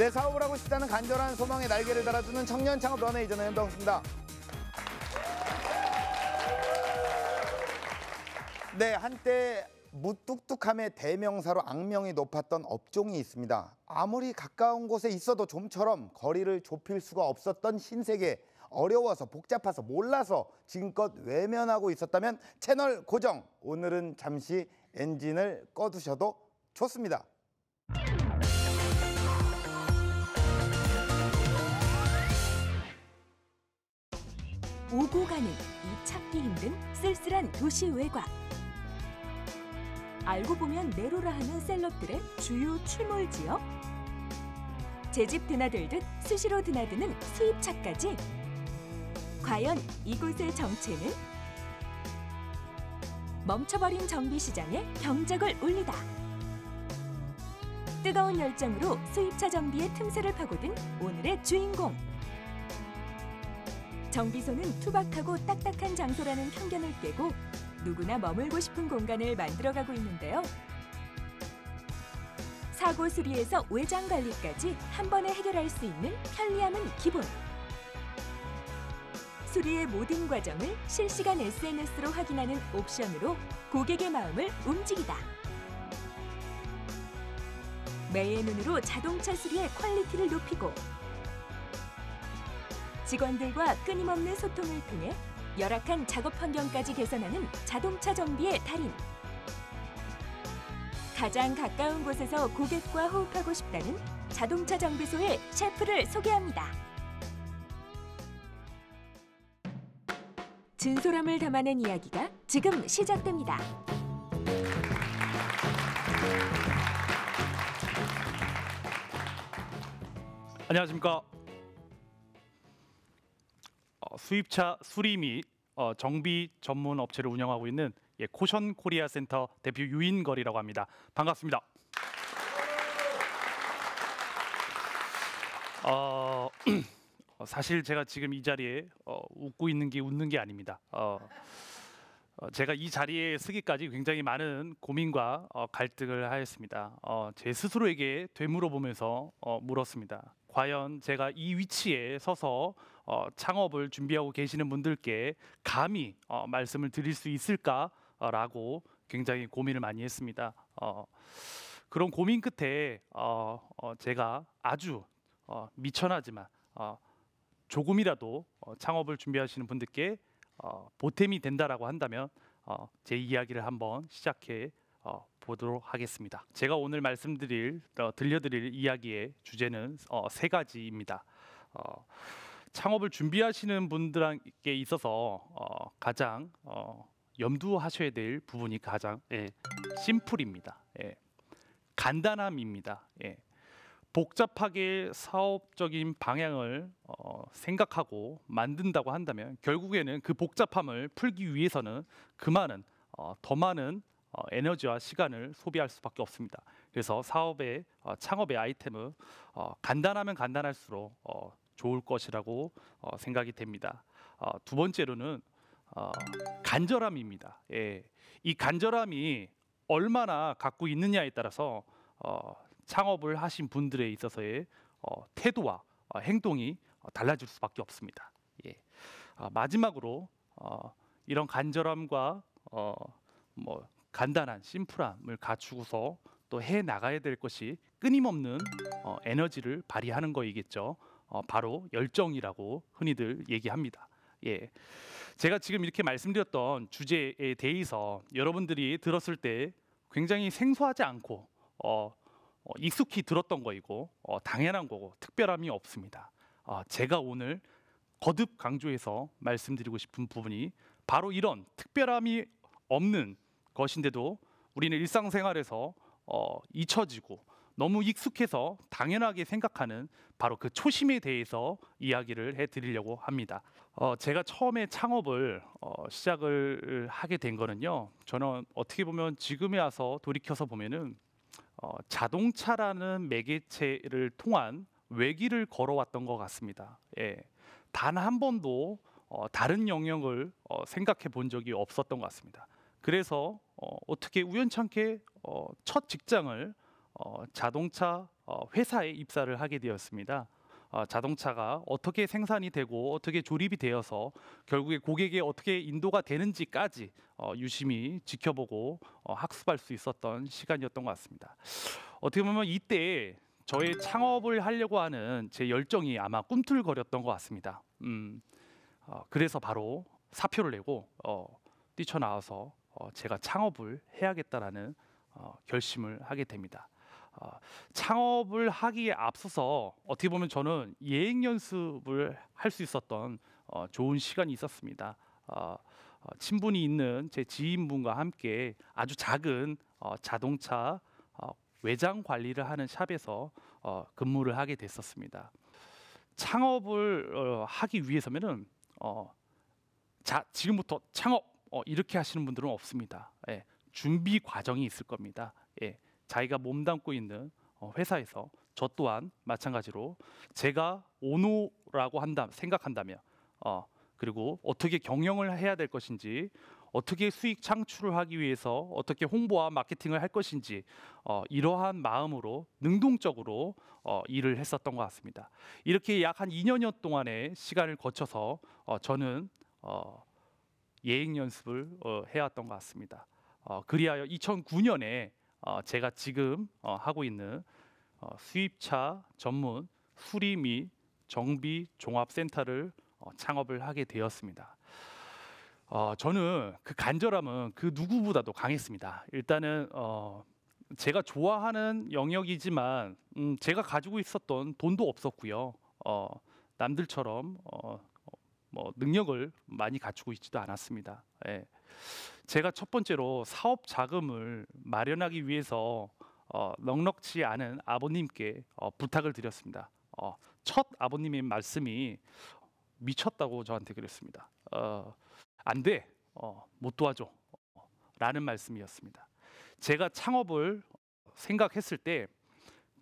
내 사업을 하고 싶다는 간절한 소망에 날개를 달아주는 청년 창업 런웨이 저는 현병수입니다. 네, 한때 무뚝뚝함의 대명사로 악명이 높았던 업종이 있습니다. 아무리 가까운 곳에 있어도 좀처럼 거리를 좁힐 수가 없었던 신세계. 어려워서 복잡해서 몰라서 지금껏 외면하고 있었다면 채널 고정. 오늘은 잠시 엔진을 꺼두셔도 좋습니다. 오고 가는 이 찾기 힘든 쓸쓸한 도시 외곽. 알고 보면 내로라 하는 셀럽들의 주요 출몰지역. 제집 드나들듯 수시로 드나드는 수입차까지. 과연 이곳의 정체는? 멈춰버린 정비시장에 경적을 울리다. 뜨거운 열정으로 수입차 정비의 틈새를 파고든 오늘의 주인공. 정비소는 투박하고 딱딱한 장소라는 편견을 깨고 누구나 머물고 싶은 공간을 만들어가고 있는데요. 사고 수리에서 외장 관리까지 한 번에 해결할 수 있는 편리함은 기본. 수리의 모든 과정을 실시간 SNS로 확인하는 옵션으로 고객의 마음을 움직이다. 매의 눈으로 자동차 수리의 퀄리티를 높이고 직원들과 끊임없는 소통을 통해 열악한 작업 환경까지 개선하는 자동차 정비의 달인. 가장 가까운 곳에서 고객과 호흡하고 싶다는 자동차 정비소의 셰프를 소개합니다. 진솔함을 담아낸 이야기가 지금 시작됩니다. 안녕하십니까. 수입차 수리 및 정비 전문 업체를 운영하고 있는 코션 코리아 센터 대표 유인걸이라고 합니다. 반갑습니다. 사실 제가 지금 이 자리에 웃고 있는 게 웃는 게 아닙니다. 제가 이 자리에 서기까지 굉장히 많은 고민과 갈등을 하였습니다. 제 스스로에게 되물어보면서 물었습니다. 과연 제가 이 위치에 서서 창업을 준비하고 계시는 분들께 감히 말씀을 드릴 수 있을까라고 굉장히 고민을 많이 했습니다. 그런 고민 끝에 제가 아주 미천하지만 조금이라도 창업을 준비하시는 분들께 보탬이 된다라고 한다면 제 이야기를 한번 시작해 보도록 하겠습니다. 제가 오늘 들려드릴 이야기의 주제는 세 가지입니다. 창업을 준비하시는 분들에게 있어서 가장 염두하셔야 될 부분이 가장 심플입니다. 간단함입니다. 복잡하게 사업적인 방향을 생각하고 만든다고 한다면 결국에는 그 복잡함을 풀기 위해서는 더 많은 에너지와 시간을 소비할 수밖에 없습니다. 그래서 창업의 아이템은 간단하면 간단할수록 좋을 것이라고 생각이 됩니다. 두 번째로는 간절함입니다. 이 간절함이 얼마나 갖고 있느냐에 따라서 창업을 하신 분들에 있어서의 태도와 행동이 달라질 수밖에 없습니다. 마지막으로 이런 간절함과 간단한 심플함을 갖추고서 또 해 나가야 될 것이 끊임없는 에너지를 발휘하는 거이겠죠. 바로 열정이라고 흔히들 얘기합니다. 제가 지금 이렇게 말씀드렸던 주제에 대해서 여러분들이 들었을 때 굉장히 생소하지 않고 익숙히 들었던 거이고 당연한 거고 특별함이 없습니다. 제가 오늘 거듭 강조해서 말씀드리고 싶은 부분이 바로 이런 특별함이 없는 것인데도 우리는 일상생활에서 잊혀지고 너무 익숙해서 당연하게 생각하는 바로 그 초심에 대해서 이야기를 해드리려고 합니다. 제가 처음에 창업을 시작을 하게 된 거는요. 저는 어떻게 보면 지금에 와서 돌이켜서 보면은 자동차라는 매개체를 통한 외길을 걸어왔던 것 같습니다. 단 한 번도 다른 영역을 생각해 본 적이 없었던 것 같습니다. 그래서 어떻게 우연찮게 첫 직장을 자동차 회사에 입사를 하게 되었습니다. 자동차가 어떻게 생산이 되고 어떻게 조립이 되어서 결국에 고객에 어떻게 인도가 되는지까지 유심히 지켜보고 학습할 수 있었던 시간이었던 것 같습니다. 어떻게 보면 이때 저의 창업을 하려고 하는 제 열정이 아마 꿈틀거렸던 것 같습니다. 그래서 바로 사표를 내고 뛰쳐나와서 제가 창업을 해야겠다라는 결심을 하게 됩니다. 창업을 하기에 앞서서 어떻게 보면 저는 예행 연습을 할 수 있었던 좋은 시간이 있었습니다. 친분이 있는 제 지인분과 함께 아주 작은 자동차 외장 관리를 하는 샵에서 근무를 하게 됐었습니다. 창업을 하기 위해서면은 지금부터 창업 이렇게 하시는 분들은 없습니다. 예, 준비 과정이 있을 겁니다. 예, 자기가 몸담고 있는 회사에서 저 또한 마찬가지로 제가 오너라고 생각한다면 그리고 어떻게 경영을 해야 될 것인지 어떻게 수익 창출을 하기 위해서 어떻게 홍보와 마케팅을 할 것인지 이러한 마음으로 능동적으로 일을 했었던 것 같습니다. 이렇게 약 한 2년여 동안의 시간을 거쳐서 저는 예행 연습을 해왔던 것 같습니다. 그리하여 2009년에 제가 지금 하고 있는 수입차 전문 수리 및 정비 종합센터를 창업을 하게 되었습니다. 저는 그 간절함은 그 누구보다도 강했습니다. 일단은 제가 좋아하는 영역이지만 제가 가지고 있었던 돈도 없었고요. 남들처럼 뭐 능력을 많이 갖추고 있지도 않았습니다. 예. 제가 첫 번째로 사업 자금을 마련하기 위해서 넉넉지 않은 아버님께 부탁을 드렸습니다. 첫 아버님의 말씀이 미쳤다고 저한테 그랬습니다. 안 돼, 못 도와줘 라는 말씀이었습니다. 제가 창업을 생각했을 때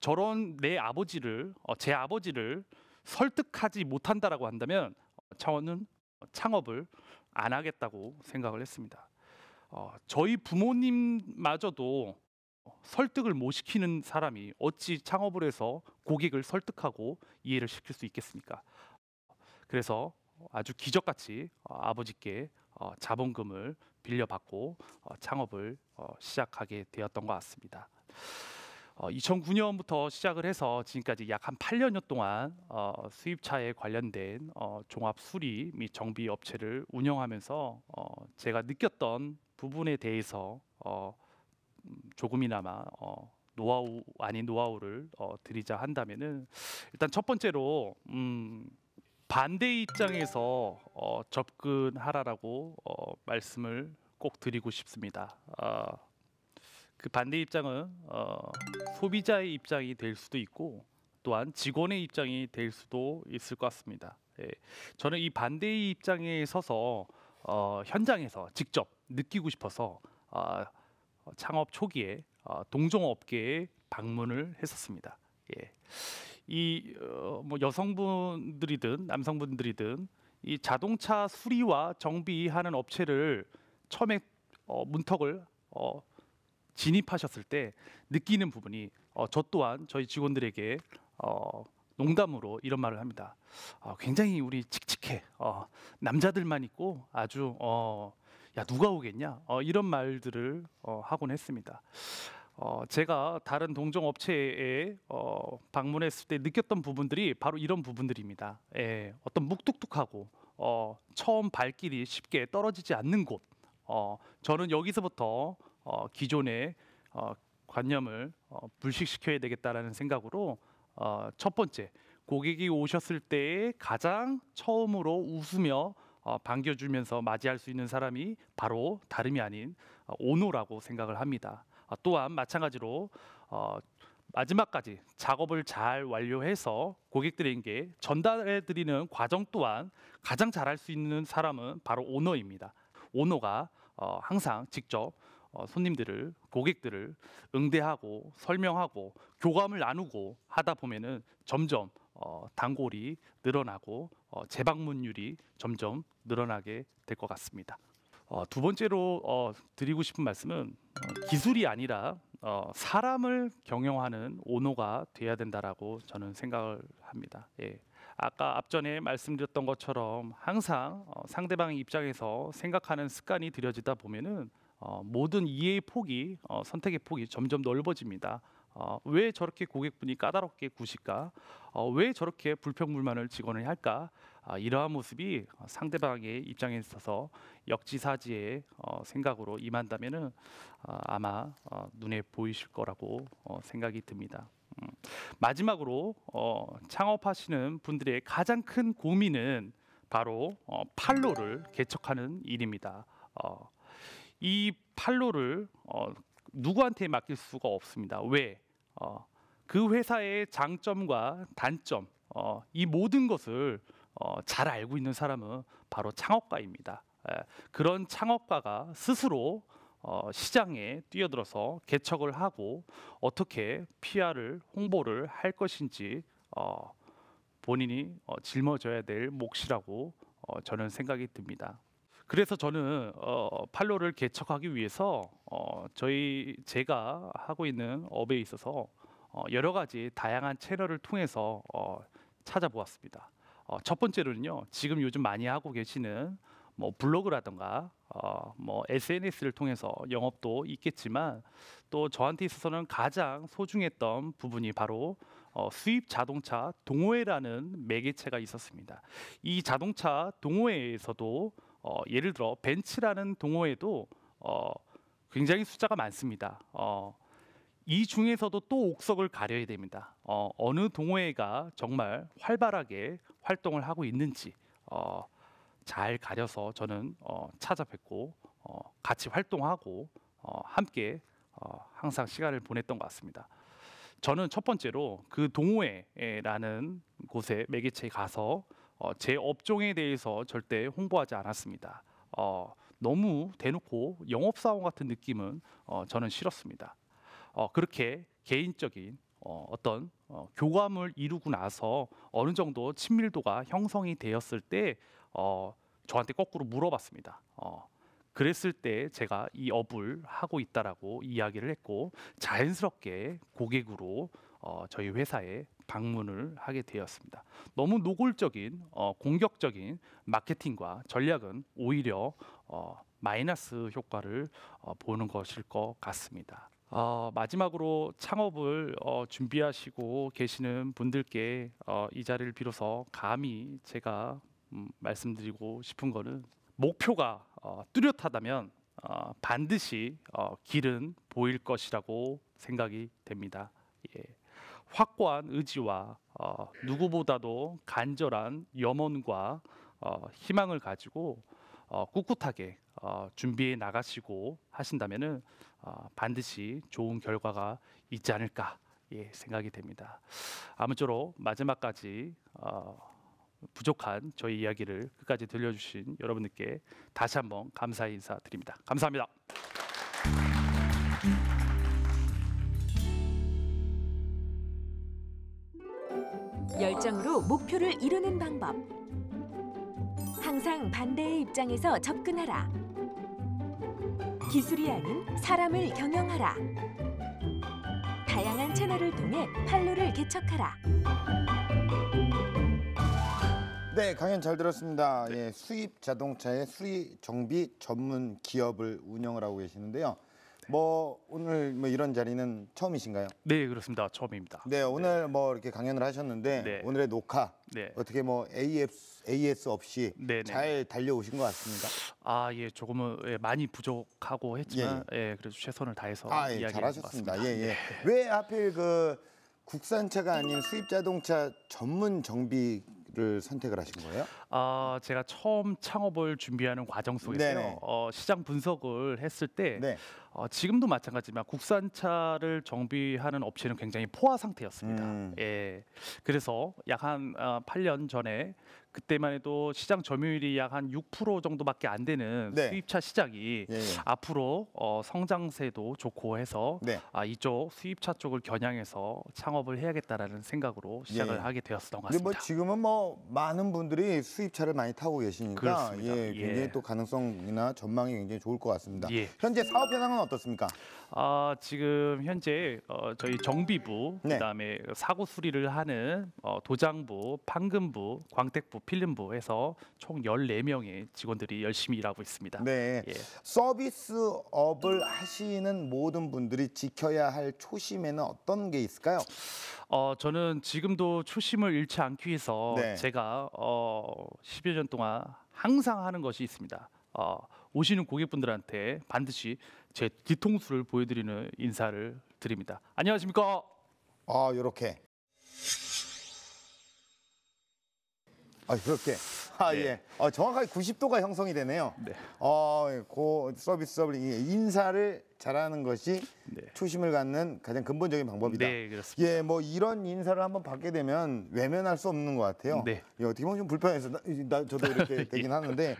저런 제 아버지를 설득하지 못한다라고 한다면 저는 창업을 안 하겠다고 생각을 했습니다. 저희 부모님마저도 설득을 못 시키는 사람이 어찌 창업을 해서 고객을 설득하고 이해를 시킬 수 있겠습니까? 그래서 아주 기적같이 아버지께 자본금을 빌려받고 창업을 시작하게 되었던 것 같습니다. 2009년부터 시작을 해서 지금까지 약 한 8년여 동안 수입차에 관련된 종합 수리 및 정비 업체를 운영하면서 제가 느꼈던 부분에 대해서 조금이나마 노하우 아닌 노하우를 드리자 한다면은 일단 첫 번째로 반대 입장에서 접근하라라고 말씀을 꼭 드리고 싶습니다. 그 반대 입장은 소비자의 입장이 될 수도 있고 또한 직원의 입장이 될 수도 있을 것 같습니다. 예, 저는 이 반대의 입장에 서서 현장에서 직접 느끼고 싶어서 창업 초기에 동종업계에 방문을 했었습니다. 예. 뭐 여성분들이든 남성분들이든 이 자동차 수리와 정비하는 업체를 처음에 문턱을 진입하셨을 때 느끼는 부분이 저 또한 저희 직원들에게 농담으로 이런 말을 합니다. 굉장히 우리 칙칙해. 남자들만 있고 아주 야 누가 오겠냐? 이런 말들을 하곤 했습니다. 제가 다른 동종 업체에 방문했을 때 느꼈던 부분들이 바로 이런 부분들입니다. 예, 어떤 묵뚝뚝하고 처음 발길이 쉽게 떨어지지 않는 곳. 저는 여기서부터 기존의 관념을 불식시켜야 되겠다라는 생각으로 첫 번째 고객이 오셨을 때 가장 처음으로 웃으며 반겨주면서 맞이할 수 있는 사람이 바로 다름이 아닌 오너라고 생각을 합니다. 또한 마찬가지로 마지막까지 작업을 잘 완료해서 고객들에게 전달해드리는 과정 또한 가장 잘할 수 있는 사람은 바로 오너입니다. 오너가 항상 직접 손님들을 고객들을 응대하고 설명하고 교감을 나누고 하다 보면은 점점 단골이 늘어나고 재방문율이 점점 늘어나게 될 것 같습니다. 두 번째로 드리고 싶은 말씀은 기술이 아니라 사람을 경영하는 오너가 돼야 된다라고 저는 생각을 합니다. 예. 아까 앞전에 말씀드렸던 것처럼 항상 상대방의 입장에서 생각하는 습관이 들여지다 보면은 모든 이해의 폭이 선택의 폭이 점점 넓어집니다. 왜 저렇게 고객분이 까다롭게 구실까? 왜 저렇게 불평불만을 직원을 할까? 이러한 모습이 상대방의 입장에 있어서 역지사지의 생각으로 임한다면은 아마 눈에 보이실 거라고 생각이 듭니다. 마지막으로 창업하시는 분들의 가장 큰 고민은 바로 판로를 개척하는 일입니다. 이 판로를 누구한테 맡길 수가 없습니다. 왜? 그 회사의 장점과 단점, 이 모든 것을 잘 알고 있는 사람은 바로 창업가입니다. 그런 창업가가 스스로 시장에 뛰어들어서 개척을 하고 어떻게 PR을 홍보를 할 것인지 본인이 жил머져야 될 몫이라고 저는 생각이 듭니다. 그래서 저는 판로를 개척하기 위해서 제가 하고 있는 업에 있어서 여러 가지 다양한 채널을 통해서 찾아보았습니다. 첫 번째로는요, 지금 요즘 많이 하고 계시는 뭐 블로그라든가 뭐 SNS를 통해서 영업도 있겠지만 또 저한테 있어서는 가장 소중했던 부분이 바로 수입 자동차 동호회라는 매개체가 있었습니다. 이 자동차 동호회에서도 예를 들어 벤츠라는 동호회도 굉장히 숫자가 많습니다. 이 중에서도 또 옥석을 가려야 됩니다. 어느 동호회가 정말 활발하게 활동을 하고 있는지 잘 가려서 저는 찾아뵙고 같이 활동하고 함께 항상 시간을 보냈던 것 같습니다. 저는 첫 번째로 그 동호회라는 곳에 매개체에 가서 제 업종에 대해서 절대 홍보하지 않았습니다. 너무 대놓고 영업사원 같은 느낌은 저는 싫었습니다. 그렇게 개인적인 어떤 교감을 이루고 나서 어느 정도 친밀도가 형성이 되었을 때 저한테 거꾸로 물어봤습니다. 그랬을 때 제가 이 업을 하고 있다라고 이야기를 했고 자연스럽게 고객으로 저희 회사에 방문을 하게 되었습니다. 너무 노골적인 공격적인 마케팅과 전략은 오히려 마이너스 효과를 보는 것일 것 같습니다. 마지막으로 창업을 준비하시고 계시는 분들께 이 자리를 빌어서 감히 제가 말씀드리고 싶은 거는 목표가 뚜렷하다면 반드시 길은 보일 것이라고 생각이 됩니다. 예. 확고한 의지와 누구보다도 간절한 염원과 희망을 가지고 꿋꿋하게 준비해 나가시고 하신다면은 반드시 좋은 결과가 있지 않을까 생각이 됩니다. 아무쪼록 마지막까지 부족한 저희 이야기를 끝까지 들려주신 여러분들께 다시 한번 감사의 인사드립니다. 감사합니다. 열정으로 목표를 이루는 방법. 항상 반대의 입장에서 접근하라. 기술이 아닌 사람을 경영하라. 다양한 채널을 통해 판로를 개척하라. 네, 강연 잘 들었습니다. 예, 수입 자동차의 수리 정비 전문 기업을 운영을 하고 계시는데요. 뭐 오늘 뭐 이런 자리는 처음이신가요? 네, 그렇습니다. 처음입니다. 네, 오늘 뭐 이렇게 강연을 하셨는데 네. 오늘의 녹화 네. 어떻게 뭐 AS 없이 네네. 잘 달려오신 것 같습니다. 예, 조금은 많이 부족하고 했지만 그래도 최선을 다해서 예, 이야기한 잘하셨습니다. 것 같습니다. 예, 예. 왜 하필 그 국산차가 아닌 수입 자동차 전문 정비를 선택을 하신 거예요? 제가 처음 창업을 준비하는 과정 속에서요. 네네. 시장 분석을 했을 때 네. 지금도 마찬가지지만 국산차를 정비하는 업체는 굉장히 포화 상태였습니다. 예. 그래서 약 한 8년 전에 그때만 해도 시장 점유율이 약 한 6% 정도밖에 안 되는 네. 수입차 시장이 예, 예. 앞으로 성장세도 좋고 해서 네. 이쪽 수입차 쪽을 겨냥해서 창업을 해야겠다라는 생각으로 시작을 예. 하게 되었던 것 근데 뭐 같습니다. 지금은 뭐 많은 분들이 수입차를 많이 타고 계시니까 그렇습니다. 예, 굉장히 예. 또 가능성이나 전망이 굉장히 좋을 것 같습니다. 예. 현재 사업 현황은 어떻습니까? 지금 현재 저희 정비부, 네. 그다음에 사고 수리를 하는 도장부, 판금부, 광택부, 필름부 해서 총 14명의 직원들이 열심히 일하고 있습니다. 네. 예. 서비스업을 하시는 모든 분들이 지켜야 할 초심에는 어떤 게 있을까요? 저는 지금도 초심을 잃지 않기 위해서 네. 제가 10여 년 동안 항상 하는 것이 있습니다. 오시는 고객분들한테 반드시 제 뒤통수를 보여드리는 인사를 드립니다. 안녕하십니까? 이렇게. 그렇게. 네. 예. 정확하게 90도가 형성이 되네요. 네. 그 서비스업을 인사를 잘하는 것이 네. 초심을 갖는 가장 근본적인 방법이다. 네, 그렇습니다. 예, 뭐 이런 인사를 한번 받게 되면 외면할 수 없는 것 같아요. 네. 예, 어떻게 보면 좀 불편해서 저도 이렇게 되긴 하는데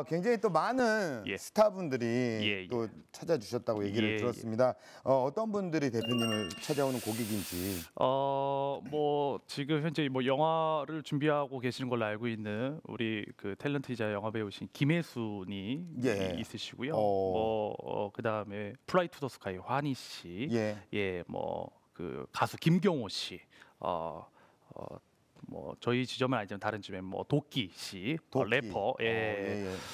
굉장히 또 많은 예. 스타분들이 예. 또 찾아주셨다고 얘기를 예. 들었습니다. 어떤 분들이 대표님을 찾아오는 고객인지. 뭐 지금 현재 뭐 영화를 준비하고 계시는 걸로 알고 있는 우리 그 탤런트이자 영화 배우신 김혜순이 예. 있으시고요. 그다음에 플라이 투 더 스카이 환희 씨, 예. 뭐 그 가수 김경호 씨, 뭐 저희 지점은 아니지만 다른 지점에 뭐 도끼 씨, 도끼. 래퍼,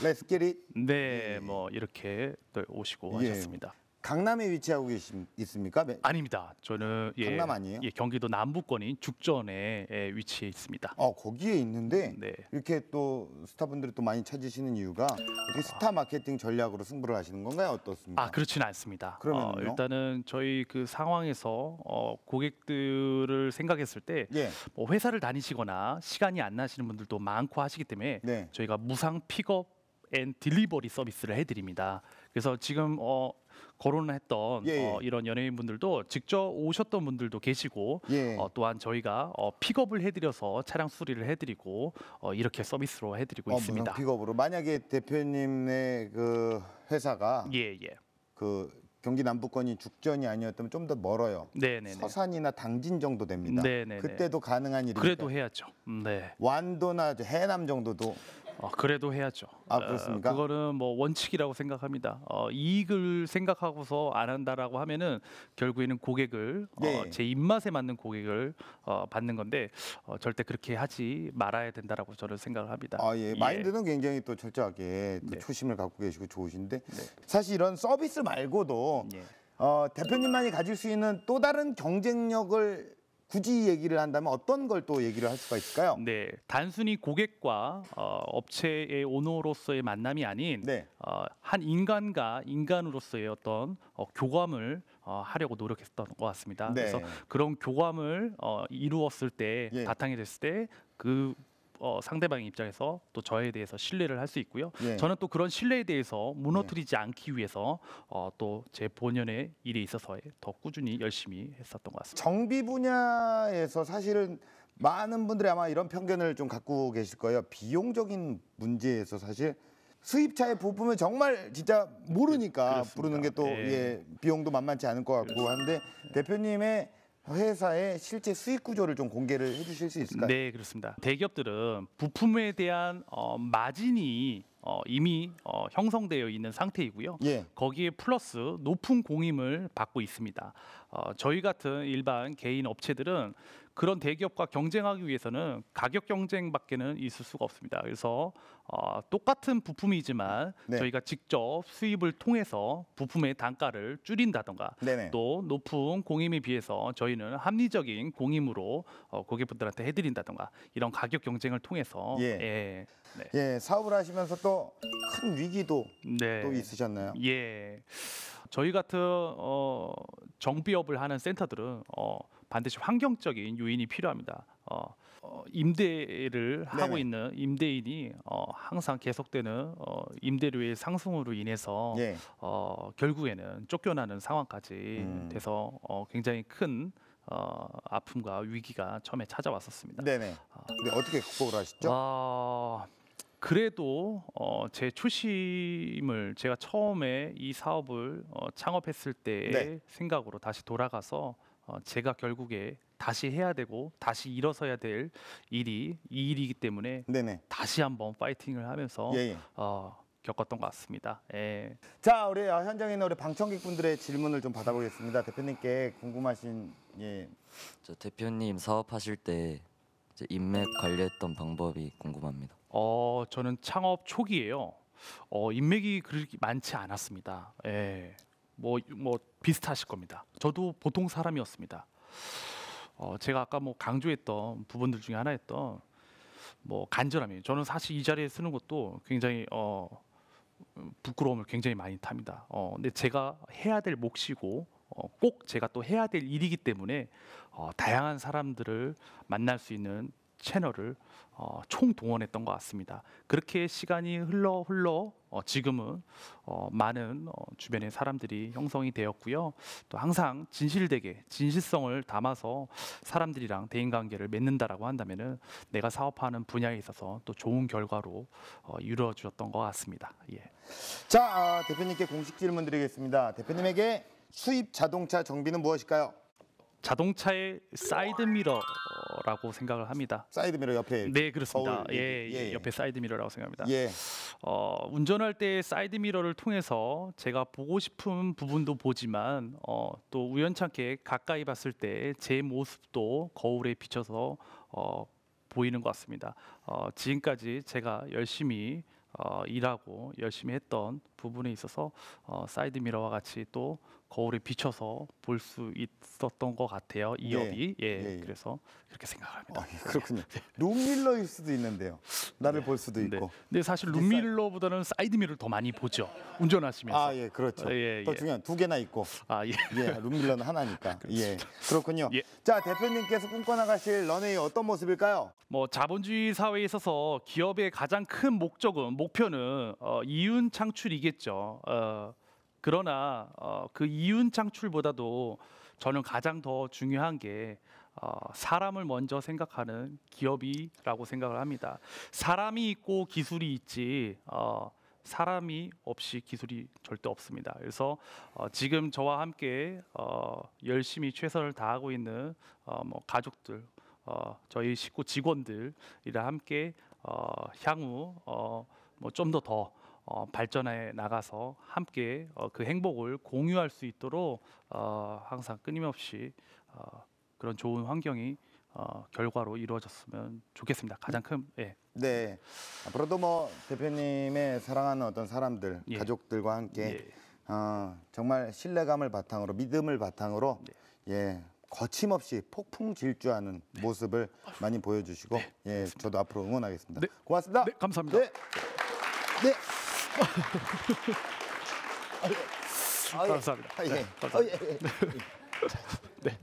Let's get it. 네, 예. 뭐 이렇게 오시고 예. 하셨습니다. 강남에 위치하고 있습니까? 아닙니다. 저는 강남 아니에요? 경기도 남부권인 죽전에 위치해 있습니다. 거기에 있는데 네. 이렇게 또 스타분들이 또 많이 찾으시는 이유가 어떻게 스타 마케팅 전략으로 승부를 하시는 건가요? 어떻습니까? 그렇지는 않습니다. 그러면요? 일단은 저희 그 상황에서 고객들을 생각했을 때 예. 뭐 회사를 다니시거나 시간이 안 나시는 분들도 많고 하시기 때문에 네. 저희가 무상 픽업 앤 딜리버리 서비스를 해드립니다. 그래서 지금 거론을 했던 예. 이런 연예인분들도 직접 오셨던 분들도 계시고 예. 또한 저희가 픽업을 해드려서 차량 수리를 해드리고 이렇게 서비스로 해드리고 있습니다. 픽업으로 만약에 대표님의 그 회사가 예. 그 경기 남부권이 죽전이 아니었다면 좀 더 멀어요. 네네네. 서산이나 당진 정도 됩니다. 네네네. 그때도 가능한 일입니까? 그래도 해야죠. 네. 완도나 해남 정도도. 그래도 해야죠. 그렇습니까? 그거는 뭐 원칙이라고 생각합니다. 이익을 생각하고서 안 한다라고 하면은 결국에는 고객을 예. 제 입맛에 맞는 고객을 받는 건데 절대 그렇게 하지 말아야 된다라고 저는 생각을 합니다. 예. 마인드는 굉장히 또 철저하게 또 네. 초심을 갖고 계시고 좋으신데 네. 사실 이런 서비스 말고도 예. 대표님만이 가질 수 있는 또 다른 경쟁력을 굳이 얘기를 한다면 어떤 걸 또 얘기를 할 수가 있을까요? 네, 단순히 고객과 업체의 오너로서의 만남이 아닌 네. 한 인간과 인간으로서의 어떤 교감을 하려고 노력했던 것 같습니다. 네. 그래서 그런 교감을 이루었을 때 예. 바탕이 됐을 때 그 상대방의 입장에서 또 저에 대해서 신뢰를 할 수 있고요. 예. 저는 또 그런 신뢰에 대해서 무너뜨리지 않기 위해서 또 제 본연의 일에 있어서 더 꾸준히 열심히 했었던 것 같습니다. 정비 분야에서 사실은 많은 분들이 아마 이런 편견을 좀 갖고 계실 거예요. 비용적인 문제에서 사실 수입차의 부품을 정말 진짜 모르니까 그렇습니다. 부르는 게 또 예. 비용도 만만치 않을 것 같고 그렇습니다. 한데 대표님의 회사의 실제 수익 구조를 좀 공개를 해주실 수 있을까요? 네, 그렇습니다. 대기업들은 부품에 대한 마진이 이미 형성되어 있는 상태이고요. 예. 거기에 플러스 높은 공임을 받고 있습니다. 저희 같은 일반 개인 업체들은 그런 대기업과 경쟁하기 위해서는 가격 경쟁밖에는 있을 수가 없습니다. 그래서 똑같은 부품이지만 네. 저희가 직접 수입을 통해서 부품의 단가를 줄인다던가 네네. 또 높은 공임에 비해서 저희는 합리적인 공임으로 고객분들한테 해드린다던가 이런 가격 경쟁을 통해서 예. 네. 예, 사업을 하시면서 또 큰 위기도 네. 또 있으셨나요? 예. 저희 같은 정비업을 하는 센터들은 반드시 환경적인 요인이 필요합니다. 임대를 하고 네네. 있는 임대인이 항상 계속되는 임대료의 상승으로 인해서 예. 결국에는 쫓겨나는 상황까지 돼서 굉장히 큰 아픔과 위기가 처음에 찾아왔었습니다. 네네. 근데 어떻게 극복을 하셨죠? 그래도 제 초심을 제가 처음에 이 사업을 창업했을 때의 네. 생각으로 다시 돌아가서 제가 결국에 다시 해야 되고 다시 일어서야 될 일이 이 일이기 때문에 네네. 다시 한번 파이팅을 하면서 예. 겪었던 것 같습니다. 예. 자, 우리 현장에 있는 우리 방청객분들의 질문을 좀 받아보겠습니다. 대표님께 궁금하신 저 대표님 사업하실 때 이제 인맥 관리했던 방법이 궁금합니다. 저는 창업 초기에요. 인맥이 그렇게 많지 않았습니다. 예. 뭐 비슷하실 겁니다. 저도 보통 사람이었습니다. 제가 아까 강조했던 부분들 중에 하나였던 간절함이에요. 저는 사실 이 자리에 쓰는 것도 굉장히 부끄러움을 굉장히 많이 탑니다. 근데 제가 해야 될 몫이고 꼭 제가 또 해야 될 일이기 때문에 다양한 사람들을 만날 수 있는 채널을 총동원했던 것 같습니다. 그렇게 시간이 흘러 지금은 많은 주변의 사람들이 형성이 되었고요. 또 항상 진실되게 진실성을 담아서 사람들이랑 대인관계를 맺는다라고 한다면은 내가 사업하는 분야에 있어서 또 좋은 결과로 이루어졌던 것 같습니다. 예. 자, 대표님께 공식 질문 드리겠습니다. 대표님에게 수입 자동차 정비는 무엇일까요? 자동차의 사이드 미러라고 생각을 합니다. 사이드 미러 옆에. 네, 그렇습니다. 거울, 예. 옆에 사이드 미러라고 생각합니다. 예. 운전할 때 사이드 미러를 통해서 제가 보고 싶은 부분도 보지만 또 우연찮게 가까이 봤을 때 제 모습도 거울에 비춰서 보이는 것 같습니다. 지금까지 제가 열심히 일하고 열심히 했던 부분에 있어서 사이드 미러와 같이 또 거울에 비춰서 볼 수 있었던 것 같아요. 이 업이. 예. 그래서 그렇게 생각합니다. 그렇군요. 룸밀러일 수도 있는데요. 나를 네. 볼 수도 있고. 네. 근데 사실 룸밀러보다는 사이드 미러를 더 많이 보죠. 운전하시면서. 아, 예, 그렇죠. 더 중요한 두 개나 있고. 예. 예, 룸밀러는 하나니까. 예, 그렇군요. 예. 자, 대표님께서 꿈꿔나가실 런웨이 어떤 모습일까요? 자본주의 사회에 있어서 기업의 가장 큰 목표는 이윤 창출이겠죠. 그러나 그 이윤 창출보다도 저는 가장 더 중요한 게 사람을 먼저 생각하는 기업이라고 생각을 합니다. 사람이 있고 기술이 있지 사람이 없이 기술이 절대 없습니다. 그래서 지금 저와 함께 열심히 최선을 다하고 있는 가족들, 저희 식구 직원들이랑 함께 향후 좀 더 발전해 나가서 함께 그 행복을 공유할 수 있도록 항상 끊임없이 그런 좋은 환경이 결과로 이루어졌으면 좋겠습니다. 가장 큰 네, 앞으로도 대표님의 사랑하는 어떤 사람들, 예. 가족들과 함께 예. 정말 신뢰감을 바탕으로 믿음을 바탕으로 예. 거침없이 폭풍 질주하는 모습을 많이 보여주시고 예, 저도 앞으로 응원하겠습니다. 네. 고맙습니다. 네, 감사합니다. 네. 네. 감사합니다. 예. 감사합니다. 네.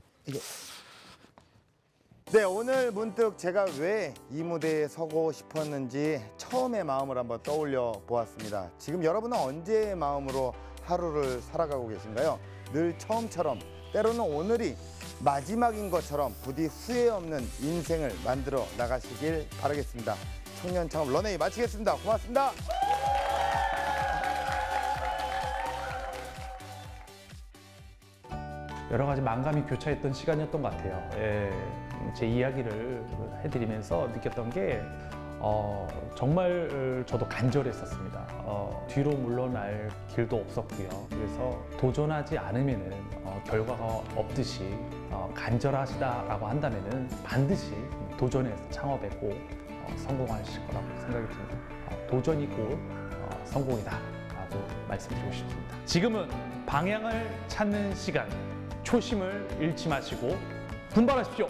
네, 오늘 문득 제가 왜 이 무대에 서고 싶었는지 처음의 마음을 한번 떠올려 보았습니다. 지금 여러분은 언제의 마음으로 하루를 살아가고 계신가요? 늘 처음처럼, 때로는 오늘이 마지막인 것처럼 부디 후회 없는 인생을 만들어 나가시길 바라겠습니다. 청년 창업 런웨이 마치겠습니다. 고맙습니다. 여러 가지 만감이 교차했던 시간이었던 것 같아요. 제 이야기를 해드리면서 느꼈던 게 정말 저도 간절했었습니다. 뒤로 물러날 길도 없었고요. 그래서 도전하지 않으면은 결과가 없듯이 간절하시다라고 한다면은 반드시 도전해서 창업에 꼭 성공하실 거라고 생각이 듭니다. 도전이 곧 성공이다라고 말씀드리고 싶습니다. 지금은 방향을 찾는 시간. 초심을 잃지 마시고 분발하십시오.